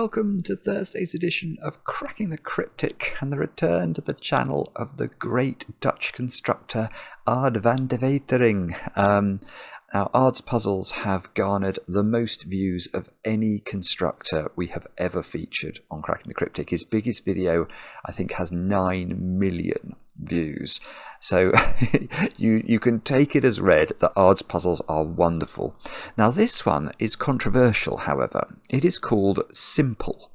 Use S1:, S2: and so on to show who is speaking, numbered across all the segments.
S1: welcome to Thursday's edition of Cracking the Cryptic and the return to the channel of the great Dutch constructor Aard van de Wetering. Now, Aard's puzzles have garnered the most views of any constructor we have ever featured on Cracking the Cryptic. His biggest video, I think, has 9 million views. So you can take it as read that Aard's puzzles are wonderful. Now, this one is controversial, however. It is called simple.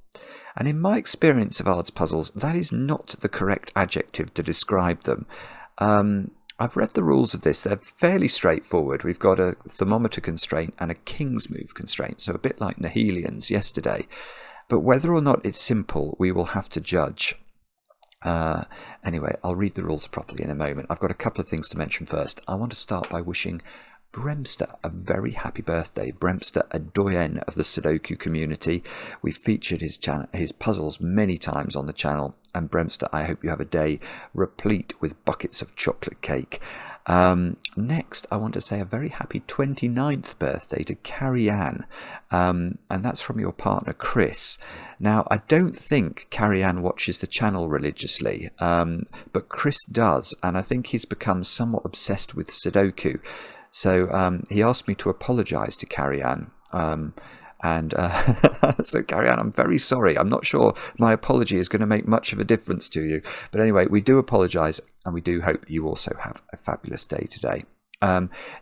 S1: And in my experience of Aard's puzzles, that is not the correct adjective to describe them. I've read the rules of this. They're fairly straightforward. We've got a thermometer constraint and a king's move constraint, so a bit like Nihilian's yesterday. But whether or not it's simple, we will have to judge. Anyway, I'll read the rules properly in a moment. I've got a couple of things to mention first. I want to start by wishing Bremster a very happy birthday. Bremster, a doyen of the Sudoku community. We've featured his puzzles many times on the channel. And Bremster, I hope you have a day replete with buckets of chocolate cake. Next, I want to say a very happy 29th birthday to Carrie Ann. And that's from your partner, Chris. Now, I don't think Carrie Ann watches the channel religiously, but Chris does. And I think he's become somewhat obsessed with Sudoku. So he asked me to apologise to Carrie Ann. So Carrie Ann, I'm very sorry. I'm not sure my apology is going to make much of a difference to you. But anyway, we do apologise, and we do hope you also have a fabulous day today.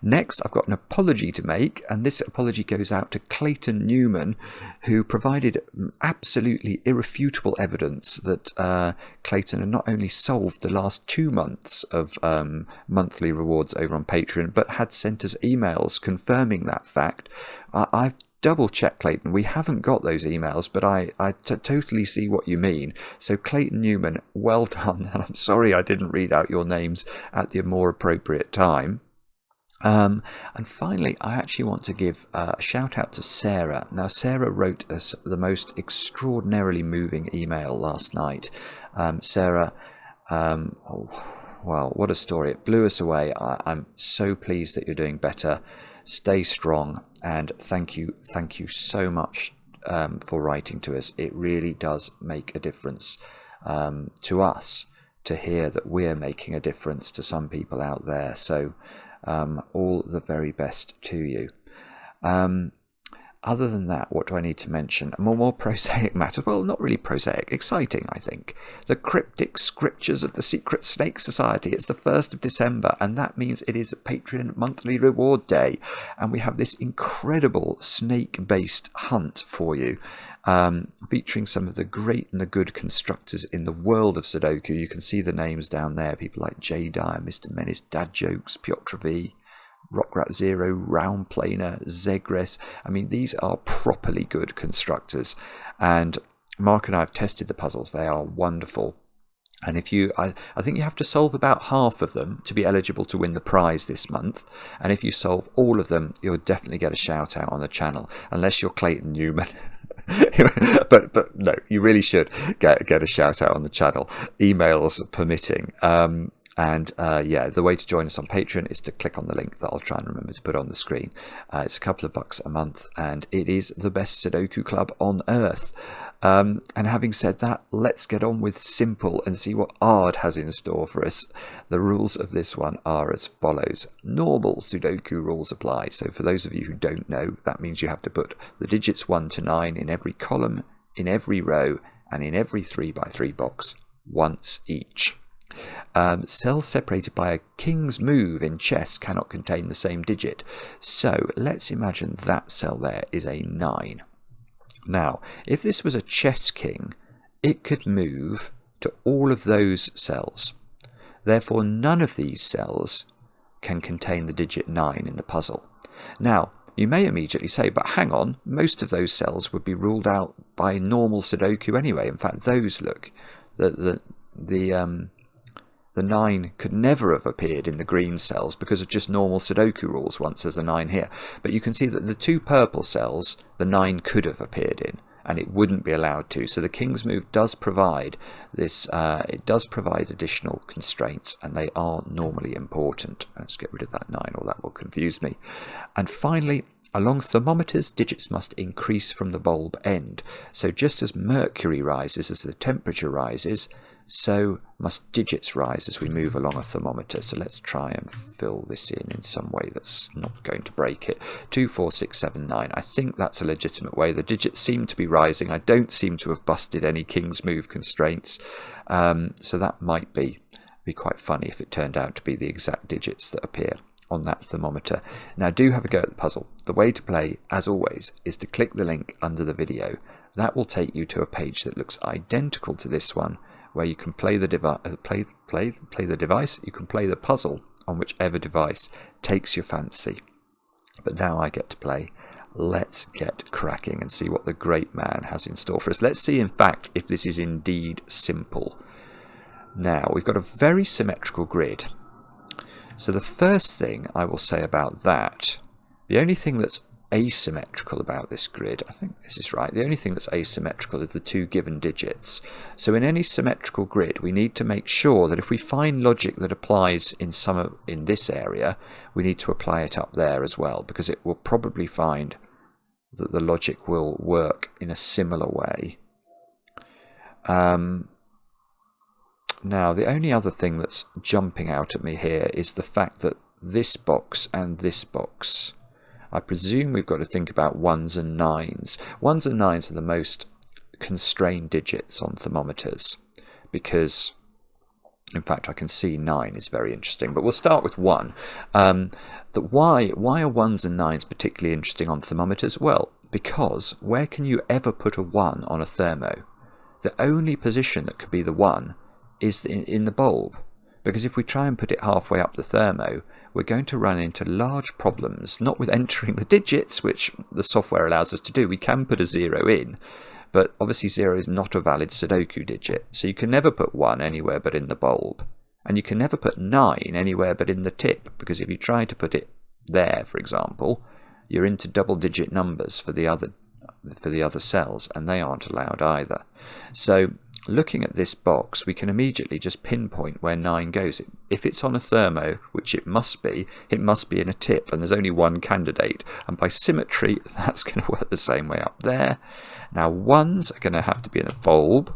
S1: Next, I've got an apology to make, and this apology goes out to Clayton Newman, who provided absolutely irrefutable evidence that Clayton had not only solved the last 2 months of monthly rewards over on Patreon, but had sent us emails confirming that fact. I've double-check, Clayton. We haven't got those emails, but I totally see what you mean. So Clayton Newman, well done, and I'm sorry I didn't read out your names at the more appropriate time. And finally, I actually want to give a shout out to Sarah. Now, Sarah wrote us the most extraordinarily moving email last night. Sarah, well, what a story. It blew us away. I'm so pleased that you're doing better. Stay strong, and thank you so much for writing to us. It really does make a difference to us to hear that we're making a difference to some people out there. So all the very best to you. Other than that, what do I need to mention? A more prosaic matter. Well, not really prosaic. Exciting, I think. The Cryptic Scriptures of the Secret Snake Society. It's the 1st of December, and that means it is Patreon Monthly Reward Day. And we have this incredible snake-based hunt for you, featuring some of the great and the good constructors in the world of Sudoku. You can see the names down there. People like J Dyer, Mr. Menace, Dad Jokes, Piotr V, Rockrat Zero, Round Planer, Zegres. I mean, these are properly good constructors. And Mark and I have tested the puzzles. They are wonderful. And if you, I think you have to solve about half of them to be eligible to win the prize this month. And if you solve all of them, you'll definitely get a shout out on the channel, unless you're Clayton Newman. but no, you really should get a shout out on the channel, emails permitting. Yeah, the way to join us on Patreon is to click on the link that I'll try and remember to put on the screen. It's a couple of bucks a month, and it is the best Sudoku club on earth. And having said that, let's get on with simple and see what Aard has in store for us. The rules of this one are as follows. Normal Sudoku rules apply. So for those of you who don't know, that means you have to put the digits 1 to 9 in every column, in every row, and in every 3x3 box once each. Cells separated by a king's move in chess cannot contain the same digit. So let's imagine that cell there is a 9. Now, if this was a chess king, it could move to all of those cells. Therefore, none of these cells can contain the digit 9 in the puzzle. Now, you may immediately say, but hang on, most of those cells would be ruled out by normal Sudoku anyway. In fact, those, look, the 9 could never have appeared in the green cells because of just normal Sudoku rules once there's a 9 here. But you can see that the 2 purple cells, the 9 could have appeared in, and it wouldn't be allowed to. So the king's move does provide this, it does provide additional constraints, and they are normally important. Let's get rid of that 9, or that will confuse me. And finally, Along thermometers, digits must increase from the bulb end. So just as mercury rises as the temperature rises, so must digits rise as we move along a thermometer. So let's try and fill this in some way that's not going to break it. 2, 4, 6, 7, 9. I think that's a legitimate way. The digits seem to be rising. I don't seem to have busted any King's move constraints. So that might be quite funny if it turned out to be the exact digits that appear on that thermometer. Now do have a go at the puzzle. The way to play, as always, is to click the link under the video. That will take you to a page that looks identical to this one, where you can play the device. You can play the puzzle on whichever device takes your fancy. But now I get to play. Let's get cracking and see what the great man has in store for us. Let's see, in fact, if this is indeed simple. Now, we've got a very symmetrical grid. So the first thing I will say about that, the only thing that's asymmetrical about this grid, I think this is right, the only thing that's asymmetrical is the 2 given digits. So in any symmetrical grid, we need to make sure that if we find logic that applies in this area, we need to apply it up there as well, because it will probably find that the logic will work in a similar way. Now, the only other thing that's jumping out at me here is the fact that this box and this box, I presume we've got to think about 1s and 9s. 1s and 9s are the most constrained digits on thermometers because, in fact, I can see 9 is very interesting, but we'll start with 1. Why are 1s and 9s particularly interesting on thermometers? Well, because where can you ever put a 1 on a thermo? The only position that could be the 1 is in the bulb, because if we try and put it halfway up the thermo, we're going to run into large problems, not with entering the digits, which the software allows us to do. We can put a 0 in, but obviously 0 is not a valid sudoku digit, so you can never put 1 anywhere but in the bulb, and you can never put 9 anywhere but in the tip, because if you try to put it there, for example, you're into double-digit numbers for the other cells, and they aren't allowed either. So looking at this box, we can immediately just pinpoint where 9 goes. If it's on a thermo, which it must be in a tip, and there's only one candidate, and by symmetry that's going to work the same way up there. Now 1s are going to have to be in a bulb,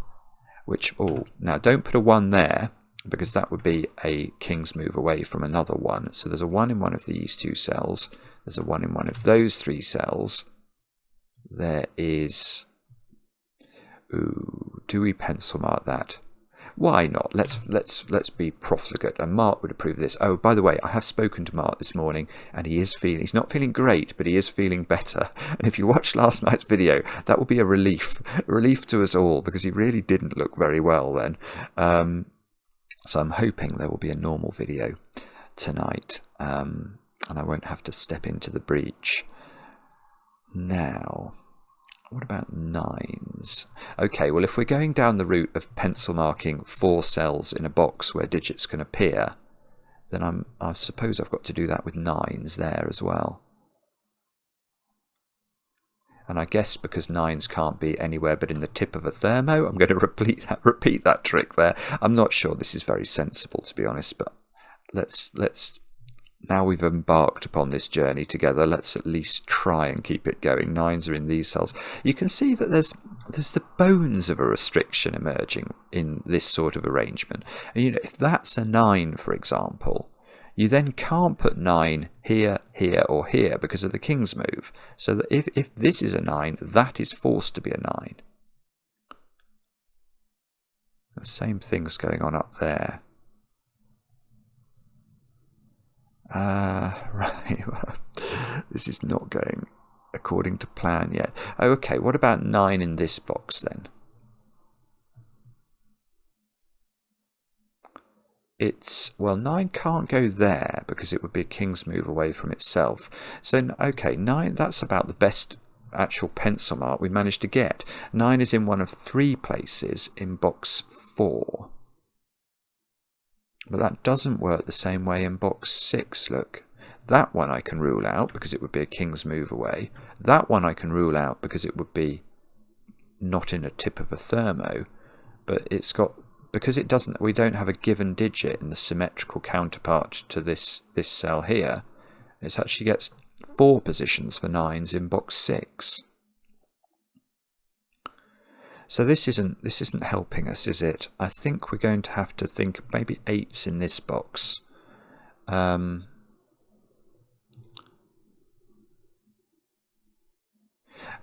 S1: which, now don't put a 1 there, because that would be a King's move away from another 1. So there's a 1 in one of these 2 cells, there's a 1 in one of those 3 cells. There is... do we pencil mark that? Why not? Let's be profligate, and Mark would approve of this. Oh, by the way, I have spoken to Mark this morning, and he's not feeling great, but he is feeling better. And if you watched last night's video, that will be a relief to us all, because he really didn't look very well then. So I'm hoping there will be a normal video tonight, and I won't have to step into the breach. Now, what about 9s? Okay, well, if we're going down the route of pencil marking 4 cells in a box where digits can appear, then I suppose I've got to do that with 9s there as well. And I guess because 9s can't be anywhere but in the tip of a thermo, I'm going to repeat that trick there. I'm not sure this is very sensible, to be honest, but let's now we've embarked upon this journey together, let's at least try and keep it going. 9s are in these cells. You can see that there's the bones of a restriction emerging in this sort of arrangement. And, if that's a 9, for example, you then can't put 9 here, here, or here because of the King's move. So that if this is a 9, that is forced to be a 9. The same thing's going on up there. Right, this is not going according to plan yet. Okay, what about 9 in this box then? 9 can't go there because it would be a King's move away from itself. So, okay, 9, that's about the best actual pencil mark we managed to get. 9 is in one of 3 places in box 4. But that doesn't work the same way in box 6, look. That one I can rule out because it would be a King's move away. That one I can rule out because it would be not in a tip of a thermo. But it's got, because we don't have a given digit in the symmetrical counterpart to this cell here. It actually gets 4 positions for 9s in box 6. So this isn't helping us, is it? I think we're going to have to think maybe 8s in this box. Oh,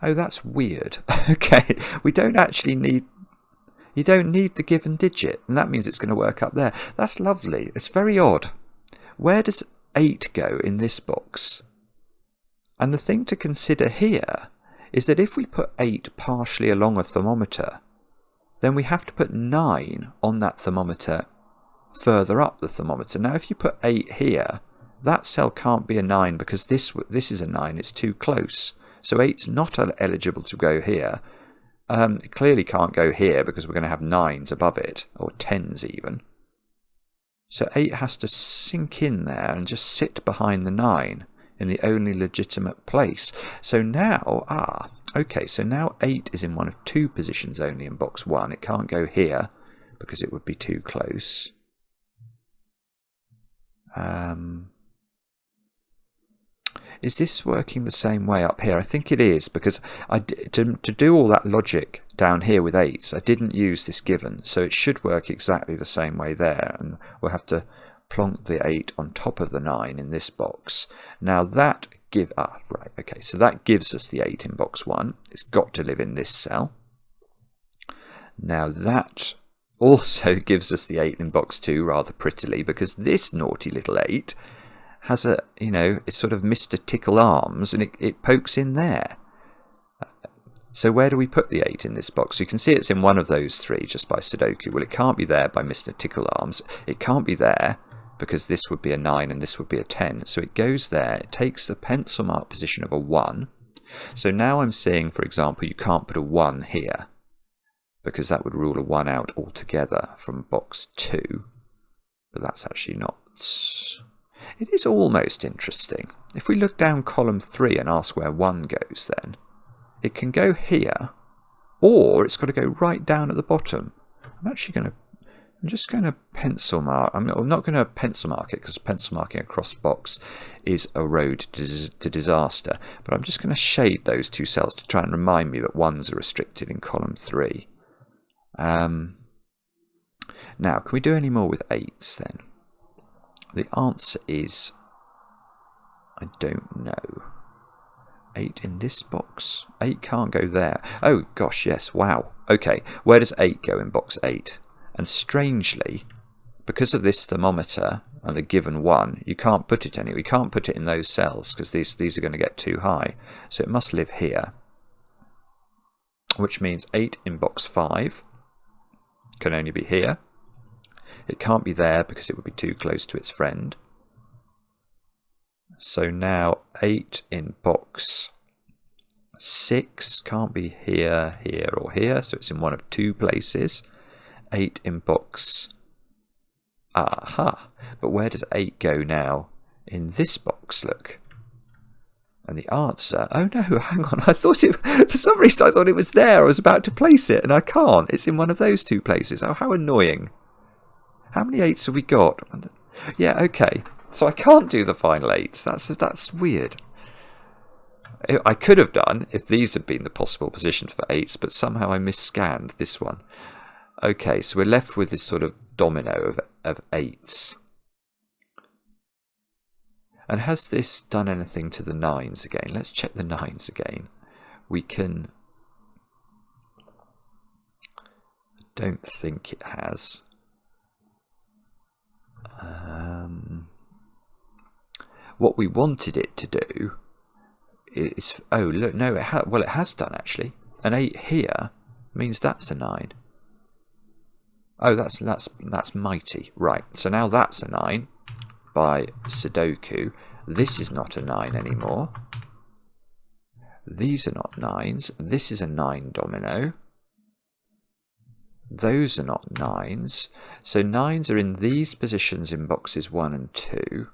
S1: that's weird. Okay, we don't actually need... You don't need the given digit, and that means it's going to work up there. That's lovely. It's very odd. Where does 8 go in this box? And the thing to consider here is that if we put 8 partially along a thermometer, then we have to put 9 on that thermometer further up the thermometer. Now, if you put 8 here, that cell can't be a 9 because this is a 9. It's too close. So 8's not eligible to go here. It clearly can't go here because we're going to have 9s above it, or 10s even. So 8 has to sink in there and just sit behind the 9 in the only legitimate place. So now, okay, so now 8 is in one of 2 positions only in box 1. It can't go here because it would be too close. Is this working the same way up here? I think it is, because to do all that logic down here with 8s, I didn't use this given, so it should work exactly the same way there, and we'll have to plonk the 8 on top of the 9 in this box. Now that right, okay, so that gives us the 8 in box 1. It's got to live in this cell. Now that also gives us the 8 in box 2 rather prettily, because this naughty little 8 has a, it's sort of Mr. Tickle Arms, and it pokes in there. So where do we put the 8 in this box? You can see it's in one of those 3 just by sudoku. Well, it can't be there by Mr. Tickle Arms. It can't be there because this would be a 9 and this would be a 10. So it goes there. It takes the pencil mark position of a 1. So now I'm seeing, for example, you can't put a 1 here because that would rule a 1 out altogether from box 2. But that's actually not... It is almost interesting. If we look down column 3 and ask where 1 goes, then it can go here, or it's got to go right down at the bottom. I'm just going to pencil mark. I'm not going to pencil mark it because pencil marking across the box is a road to disaster. But I'm just going to shade those 2 cells to try and remind me that 1s are restricted in column 3. Now, can we do any more with 8s then? The answer is, I don't know. 8 in this box? 8 can't go there. Oh, gosh, yes, wow. Okay, where does 8 go in box 8? And strangely, because of this thermometer and the given 1, you can't put it anywhere. You can't put it in those cells because these are going to get too high. So it must live here. Which means 8 in box 5 can only be here. It can't be there because it would be too close to its friend. So now 8 in box 6 can't be here, here, or here. So it's in one of 2 places. 8 in box... Aha! But where does 8 go now? In this box, look. And the answer... Oh no, hang on. I thought it... For some reason I thought it was there. I was about to place it and I can't. It's in one of those 2 places. Oh, how annoying. How many 8s have we got? Yeah, okay. So I can't do the final 8s. That's weird. I could have done if these had been the possible positions for 8s, but somehow I misscanned this one. Okay, so we're left with this sort of domino of 8s. And has this done anything to the 9s again? Let's check the 9s again. We can... I don't think it has. What we wanted it to do is... Oh, look, no, it has done, actually. An 8 here means that's a 9. Oh, that's mighty. Right, so now that's a 9 by sudoku. This is not a 9 anymore. These are not 9s. This is a 9 domino. Those are not 9s. So 9s are in these positions in boxes 1 and 2.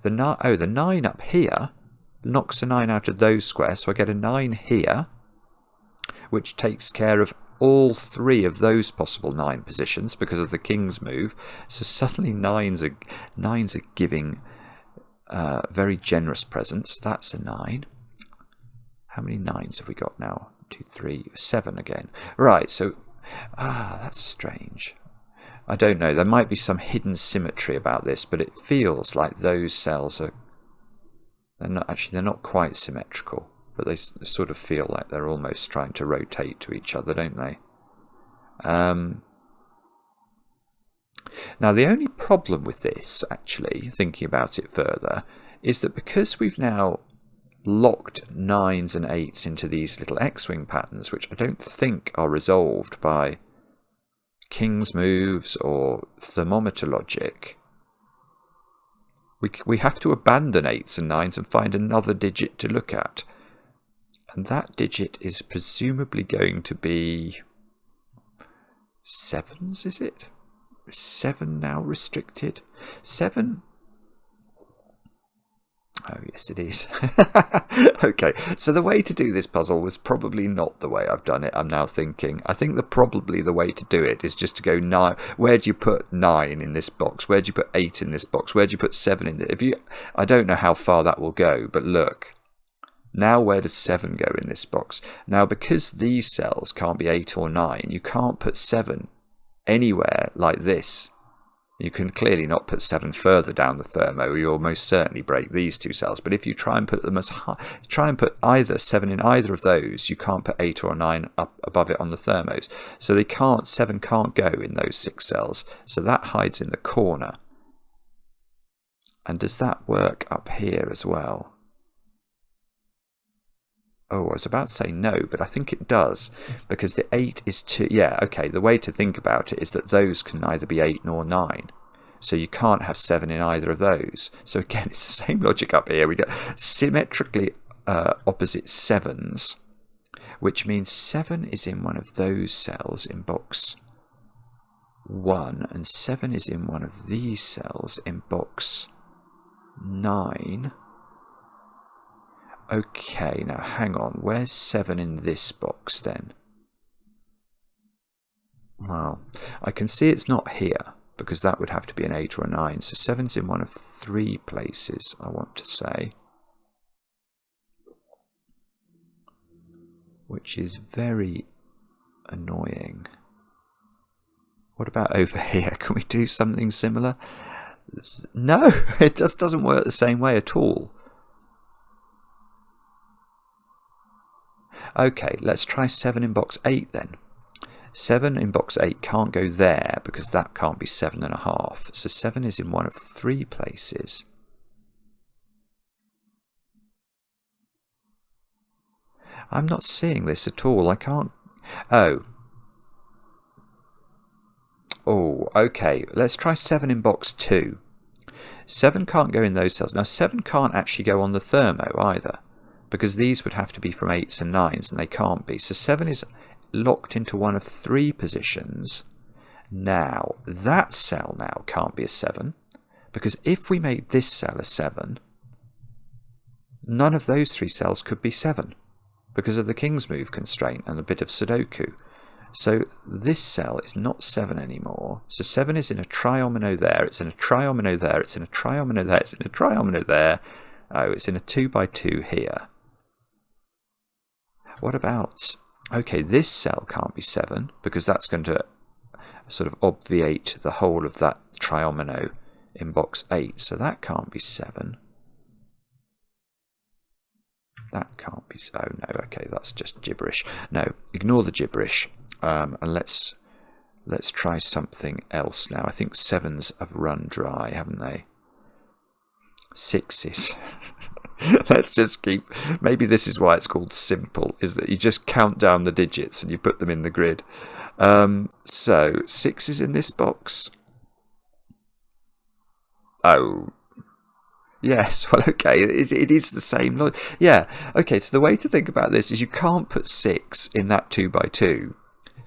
S1: The 9 up here knocks a 9 out of those squares, so I get a 9 here, which takes care of all 3 of those possible 9 positions because of the king's move. So suddenly 9s are giving very generous presents. That's a 9. How many 9s have we got now? 2, 3, 7 again. Right, so... that's strange. I don't know. There might be some hidden symmetry about this, but it feels like those cells are... They're not quite symmetrical, but they sort of feel like they're almost trying to rotate to each other, don't they? Now, the only problem with this, actually, thinking about it further, is that because we've now locked 9s and 8s into these little X-wing patterns, which I don't think are resolved by King's moves or thermometer logic, we have to abandon 8s and 9s and find another digit to look at. And that digit is presumably going to be 7s, is it? 7 now restricted? 7? Oh, yes, it is. Okay, so the way to do this puzzle was probably not the way I've done it, I'm now thinking. I think probably the way to do it is just to go 9. Where do you put 9 in this box? Where do you put 8 in this box? Where do you put 7 in it? I don't know how far that will go, but look. Now where does 7 go in this box? Now, because these cells can't be 8 or 9, you can't put 7 anywhere like this. You can clearly not put 7 further down the thermo. You'll most certainly break these two cells. But if you try and put them as high, try and put either 7 in either of those, you can't put 8 or 9 up above it on the thermos. So 7 can't go in those 6 cells. So that hides in the corner. And does that work up here as well? Oh, I was about to say no, but I think it does, because the 8 is 2. Yeah, okay, the way to think about it is that those can neither be 8 nor 9. So you can't have 7 in either of those. So again, it's the same logic up here. We get symmetrically opposite 7s, which means 7 is in one of those cells in box 1, and 7 is in one of these cells in box 9. Okay, now hang on. Where's 7 in this box then? Well, I can see it's not here, because that would have to be an 8 or a 9. So 7's in one of 3 places, I want to say. Which is very annoying. What about over here? Can we do something similar? No, it just doesn't work the same way at all. Okay, let's try 7 in box 8 then. 7 in box 8 can't go there because that can't be 7.5. So 7 is in one of 3 places. I'm not seeing this at all. I can't... Oh, okay. Let's try 7 in box 2. 7 can't go in those cells. Now, 7 can't actually go on the thermo either, because these would have to be from 8s and 9s, and they can't be. So 7 is locked into one of 3 positions. Now, that cell now can't be a 7, because if we made this cell a 7, none of those 3 cells could be 7, because of the King's move constraint and a bit of sudoku. So this cell is not 7 anymore. So 7 is in a triomino there, it's in a triomino there, it's in a triomino there, it's in a triomino there. Oh, it's in a 2x2 here. What about... Okay, this cell can't be 7, because that's going to sort of obviate the whole of that triomino in box 8. So that can't be 7. That can't be... Oh, no, okay, that's just gibberish. No, ignore the gibberish. And let's try something else now. I think 7s have run dry, haven't they? 6s. Let's just keep... Maybe this is why it's called simple, is that you just count down the digits and you put them in the grid. So, 6 is in this box. Oh. Yes, well, okay, it is the same. Yeah, okay, so the way to think about this is you can't put 6 in that 2x2,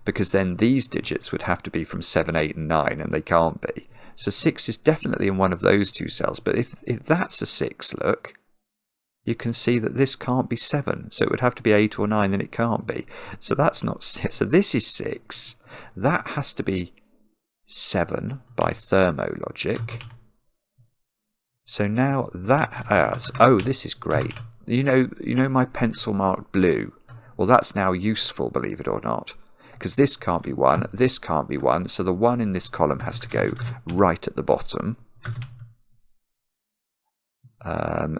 S1: because then these digits would have to be from 7, 8, and 9, and they can't be. So 6 is definitely in one of those 2 cells, but if that's a 6, look... You can see that this can't be 7, so it would have to be 8 or 9, and it can't be. So that's not 6. So this is 6. That has to be 7 by thermo logic. So now that has... Oh, this is great. You know my pencil marked blue? Well, that's now useful, believe it or not. Because this can't be 1, this can't be 1, so the 1 in this column has to go right at the bottom.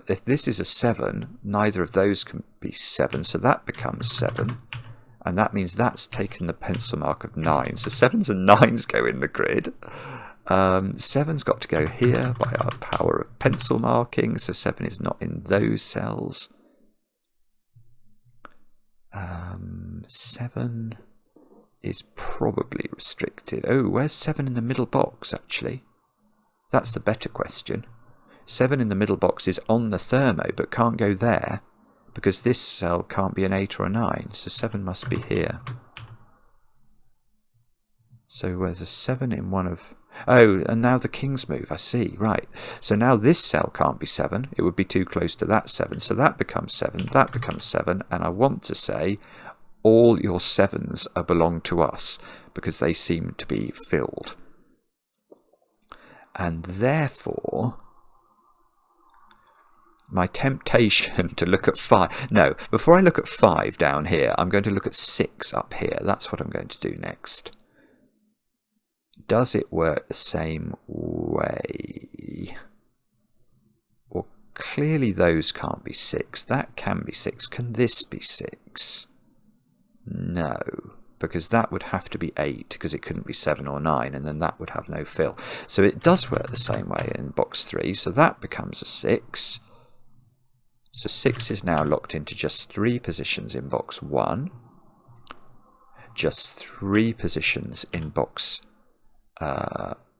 S1: If this is a 7, neither of those can be 7, so that becomes 7. And that means that's taken the pencil mark of 9. So 7s and 9s go in the grid. 7's got to go here by our power of pencil marking, so 7 is not in those cells. 7 is probably restricted. Oh, where's 7 in the middle box, actually? That's the better question. 7 in the middle box is on the thermo, but can't go there, because this cell can't be an 8 or a 9, so 7 must be here. So there's a 7 in one of... Oh, and now the king's move, I see, right. So now this cell can't be 7, it would be too close to that 7, so that becomes 7, that becomes 7, and I want to say all your 7s belong to us, because they seem to be filled. And therefore... my temptation to look at 5... No, before I look at 5 down here, I'm going to look at 6 up here. That's what I'm going to do next. Does it work the same way? Well, clearly those can't be 6. That can be 6. Can this be 6? No, because that would have to be 8, because it couldn't be 7 or 9, and then that would have no fill. So it does work the same way in box 3, so that becomes a 6. So 6 is now locked into just 3 positions in box 1, just 3 positions in box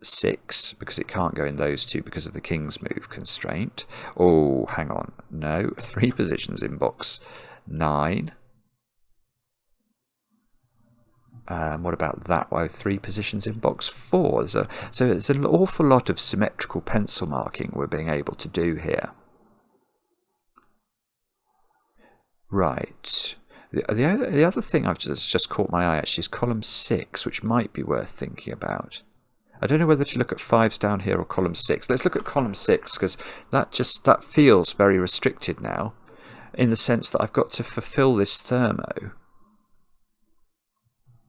S1: 6, because it can't go in those 2 because of the king's move constraint. Oh, hang on. No, 3 positions in box 9. What about that? Well, 3 positions in box 4. So it's an awful lot of symmetrical pencil marking we're being able to do here. Right. The other thing I've just caught my eye actually is column 6, which might be worth thinking about. I don't know whether to look at 5s down here or column 6. Let's look at column 6, because that feels very restricted now, in the sense that I've got to fulfill this thermo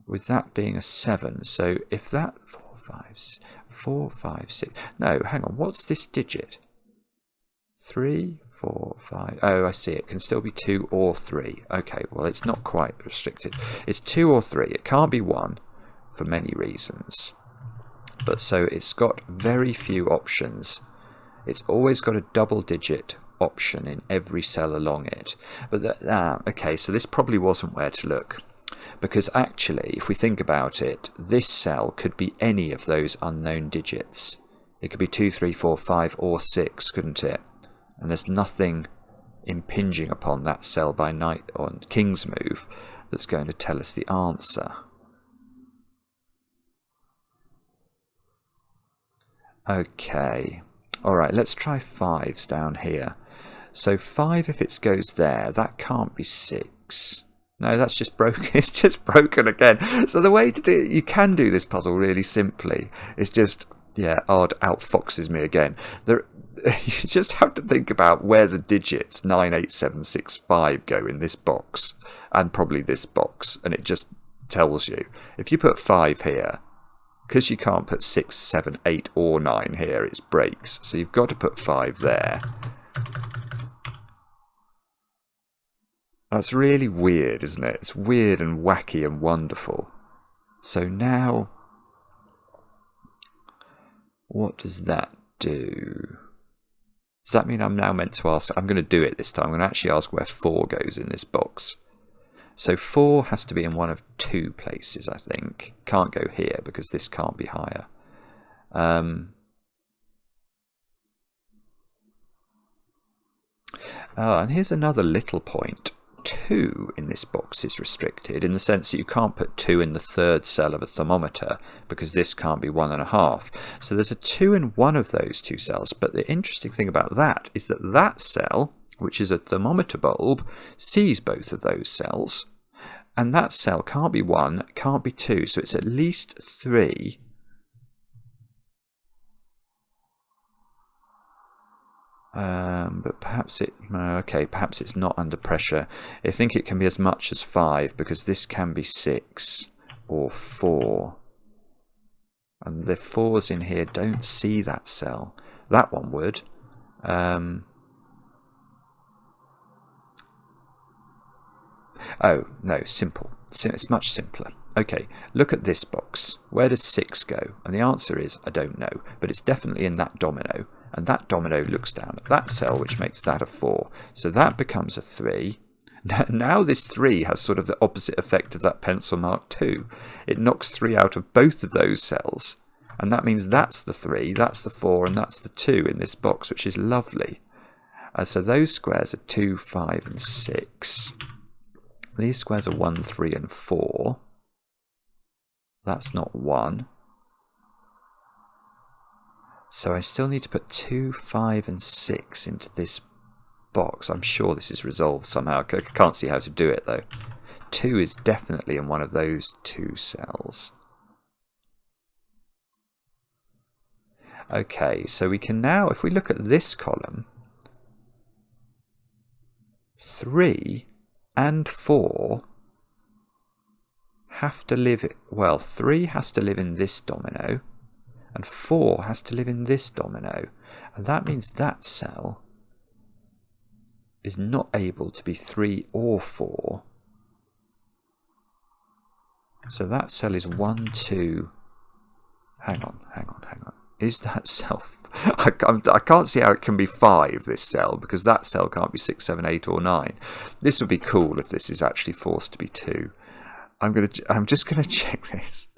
S1: with that being a 7. So if that 4, 5, 6. No, hang on. What's this digit? 3, 4, 5. Oh, I see. It can still be 2 or 3. Okay, well, it's not quite restricted. It's 2 or 3. It can't be 1 for many reasons. But so it's got very few options. It's always got a double-digit option in every cell along it. But okay, so this probably wasn't where to look. Because actually, if we think about it, this cell could be any of those unknown digits. It could be 2, 3, 4, 5, or 6, couldn't it? And there's nothing impinging upon that cell by knight or king's move that's going to tell us the answer. Okay, alright, let's try 5s down here. So 5, if it goes there, that can't be 6. No, that's just broken. It's just broken again. So the way to do it, you can do this puzzle really simply. It's just, yeah, odd outfoxes me again. You just have to think about where the digits 9, 8, 7, 6, 5 go in this box, and probably this box, and it just tells you. If you put 5 here, because you can't put 6, 7, 8 or 9 here, it breaks. So you've got to put 5 there. That's really weird, isn't it? It's weird and wacky and wonderful. So now, what does that do? Does that mean I'm now meant to ask? I'm going to do it this time. I'm going to actually ask where 4 goes in this box. So 4 has to be in one of 2 places, I think. Can't go here because this can't be higher. And here's another little point. 2 in this box is restricted in the sense that you can't put 2 in the 3rd cell of a thermometer because this can't be 1.5. So there's a 2 in one of those 2 cells. But the interesting thing about that is that that cell, which is a thermometer bulb, sees both of those cells. And that cell can't be 1, can't be 2. So it's at least 3. But perhaps perhaps it's not under pressure. I think it can be as much as 5, because this can be 6 or 4. And the 4s in here don't see that cell. That one would. Oh, no, simple. It's much simpler. Okay, look at this box. Where does 6 go? And the answer is, I don't know, but it's definitely in that domino. And that domino looks down at that cell, which makes that a 4. So that becomes a 3. Now this 3 has sort of the opposite effect of that pencil mark 2. It knocks 3 out of both of those cells. And that means that's the 3, that's the 4, and that's the 2 in this box, which is lovely. So those squares are 2, 5, and 6. These squares are 1, 3, and 4. That's not 1. So I still need to put 2, 5, and 6 into this box. I'm sure this is resolved somehow. I can't see how to do it though. 2 is definitely in one of those 2 cells. Okay, so we can now, if we look at this column, 3 and 4 have to live, well, 3 has to live in this domino, and 4 has to live in this domino. And that means that cell is not able to be 3 or 4. So that cell is 1, 2... Hang on. Is that cell... I can't see how it can be 5, this cell, because that cell can't be 6, 7, 8, or 9. This would be cool if this is actually forced to be 2. I'm just going to check this.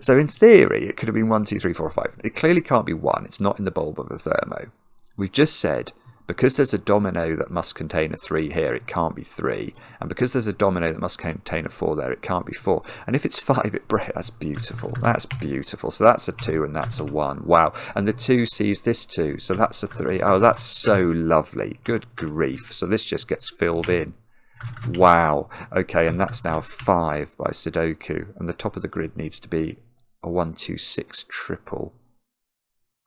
S1: So in theory, it could have been 1, 2, 3, 4, 5. It clearly can't be 1. It's not in the bulb of a thermo. We've just said, because there's a domino that must contain a 3 here, it can't be 3. And because there's a domino that must contain a 4 there, it can't be 4. And if it's 5, that's beautiful. That's beautiful. So that's a 2 and that's a 1. Wow. And the 2 sees this 2. So that's a 3. Oh, that's so lovely. Good grief. So this just gets filled in. Wow. Okay, and that's now 5 by Sudoku. And the top of the grid needs to be a 1, 2, 6 triple,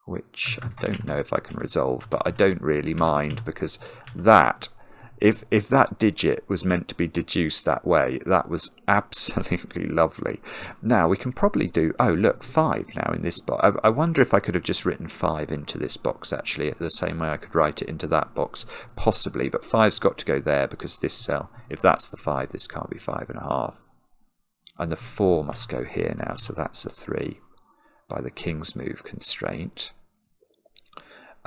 S1: which I don't know if I can resolve, but I don't really mind, because that, if that digit was meant to be deduced that way, that was absolutely lovely. Now we can probably do, oh look, 5 now in this box. I wonder if I could have just written 5 into this box, actually, the same way I could write it into that box, possibly, but 5's got to go there, because this cell, if that's the 5, this can't be 5.5. And the 4 must go here now, so that's a 3 by the king's move constraint.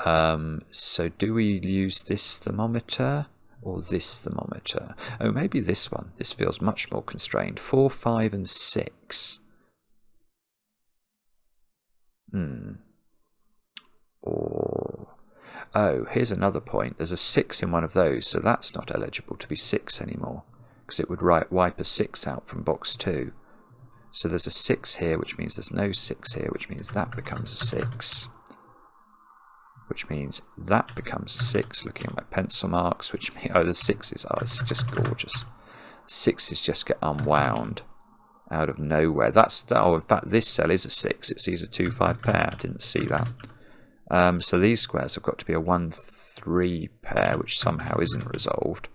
S1: So do we use this thermometer or this thermometer? Oh, maybe this one. This feels much more constrained. 4, 5, and 6. Or, oh, here's another point. There's a 6 in one of those, so that's not eligible to be 6 anymore, because it would wipe a 6 out from box 2. So there's a 6 here, which means there's no 6 here, which means that becomes a 6. Which means that becomes a 6, looking at my pencil marks, which means, oh, the 6s, oh, it's just gorgeous. 6s just get unwound out of nowhere. Oh, in fact, this cell is a 6. It sees a 2, 5 pair. I didn't see that. So these squares have got to be a 1, 3 pair, which somehow isn't resolved.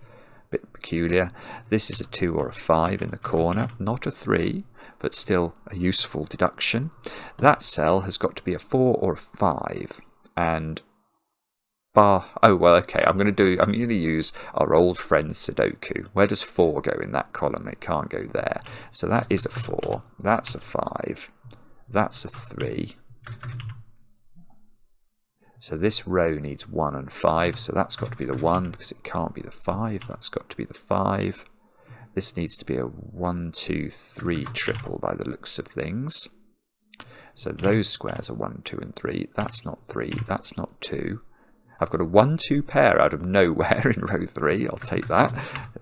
S1: Bit peculiar. This is a 2 or a 5 in the corner, not a 3, but still a useful deduction. That cell has got to be a 4 or a 5. And oh well, okay, I'm going to use our old friend Sudoku. Where does 4 go in that column? It can't go there. So that is a 4. That's a 5. That's a 3. So this row needs 1 and 5. So that's got to be the 1, because it can't be the 5. That's got to be the 5. This needs to be a 1, 2, 3 triple by the looks of things. So those squares are 1, 2, and 3. That's not 3. That's not 2. I've got a 1, 2 pair out of nowhere in row 3. I'll take that.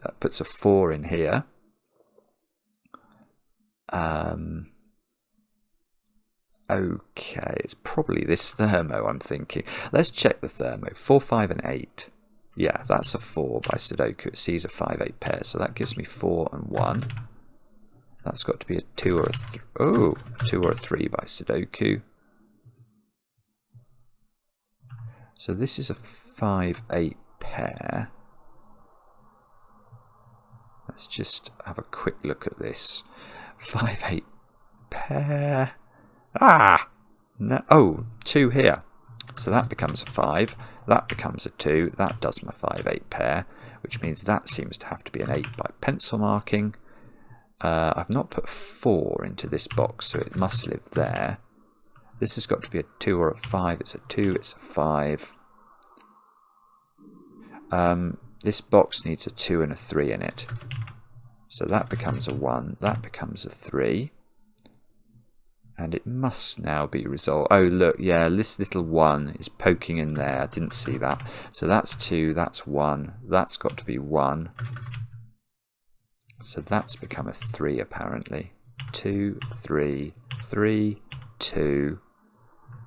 S1: That puts a 4 in here. Okay, it's probably this thermo, I'm thinking. Let's check the thermo. 4, 5, and 8. Yeah, that's a 4 by Sudoku. It sees a 5, 8 pair. So that gives me 4 and 1. That's got to be a 2 or a 3. Oh, 2 or a 3 by Sudoku. So this is a 5, 8 pair. Let's just have a quick look at this. 5, 8 pair. No, oh, 2 here. So that becomes a 5. That becomes a 2. That does my 5, 8 pair, which means that seems to have to be an 8 by pencil marking. I've not put 4 into this box, so it must live there. This has got to be a 2 or a 5. It's a 2, it's a 5. This box needs a 2 and a 3 in it. So that becomes a 1, that becomes a 3. And it must now be resolved. Oh, look, yeah, this little 1 is poking in there. I didn't see that. So that's 2, that's 1. That's got to be 1. So that's become a 3, apparently. 2, 3, 3, 2,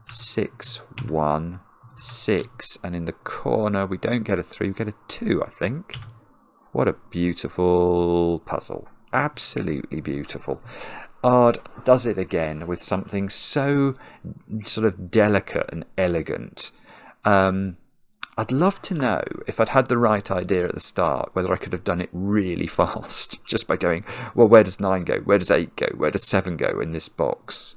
S1: 6, 1, 6. And in the corner, we don't get a 3, we get a 2, I think. What a beautiful puzzle. Absolutely beautiful. Ard does it again with something so sort of delicate and elegant. I'd love to know, if I'd had the right idea at the start, whether I could have done it really fast, just by going, well, where does 9 go? Where does 8 go? Where does 7 go in this box?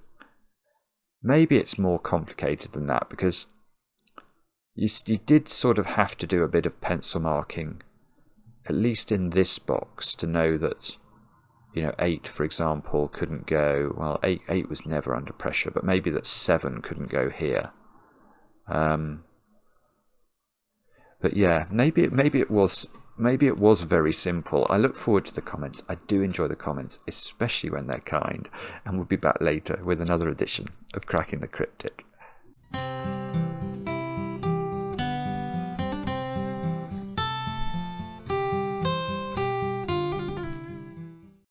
S1: Maybe it's more complicated than that, because you did sort of have to do a bit of pencil marking, at least in this box, to know that, you know, 8, for example, couldn't go. Well, 8 was never under pressure, but maybe that 7 couldn't go here. But yeah, maybe it was very simple. I look forward to the comments. I do enjoy the comments, especially when they're kind. And we'll be back later with another edition of Cracking the Cryptic.